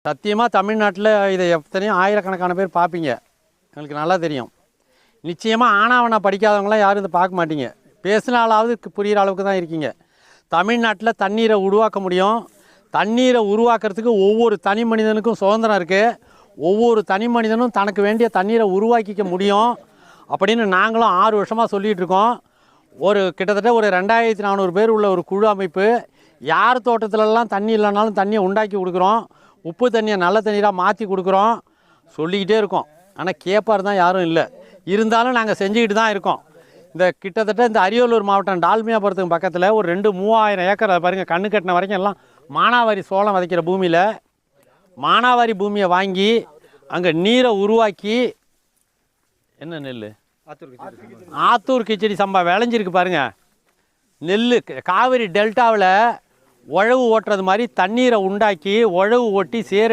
சத்தியமாக தமிழ்நாட்டில் இதை எத்தனையும் ஆயிரக்கணக்கான பேர் பார்ப்பீங்க, எங்களுக்கு நல்லா தெரியும். நிச்சயமாக ஆனாவனா படிக்காதவங்களாம் யாரும் இதை பார்க்க மாட்டீங்க. பேசினாலாவது புரிகிற அளவுக்கு தான் இருக்கீங்க. தமிழ்நாட்டில் தண்ணீரை உருவாக்க முடியும். தண்ணீரை உருவாக்குறதுக்கு ஒவ்வொரு தனி மனிதனுக்கும் சுதந்திரம் இருக்குது. ஒவ்வொரு தனி மனிதனும் தனக்கு வேண்டிய தண்ணீரை உருவாக்கிக்க முடியும் அப்படின்னு நாங்களும் 6 வருஷமாக சொல்லிகிட்டு இருக்கோம். கிட்டத்தட்ட ஒரு 2400 பேர் உள்ள ஒரு குழு அமைப்பு. யார் தோட்டத்திலலாம் தண்ணி இல்லைனாலும் தண்ணியை உண்டாக்கி கொடுக்குறோம். உப்பு தண்ணியை நல்ல தண்ணீராக மாற்றி கொடுக்குறோம். சொல்லிக்கிட்டே இருக்கோம். ஆனால் கேட்பார் தான் யாரும் இல்லை. இருந்தாலும் நாங்கள் செஞ்சுக்கிட்டு தான் இருக்கோம். கிட்டத்தட்ட இந்த அரியலூர் மாவட்டம் டால்மியாபுரத்துக்கு பக்கத்தில் ஒரு 2-3000 ஏக்கர் பாருங்கள், கண்ணு கட்டின வரைக்கும் எல்லாம் மானாவாரி சோளம் விதைக்கிற பூமியில் மானாவாரி பூமியை வாங்கி அங்கே நீரை உருவாக்கி என்ன நெல் ஆத்தூர் கிச்சடி சம்பா விளைஞ்சிருக்கு பாருங்கள். நெல் காவிரி டெல்டாவில் உழவு ஓட்டுறது மாதிரி தண்ணீரை உண்டாக்கி உழவு ஓட்டி சேர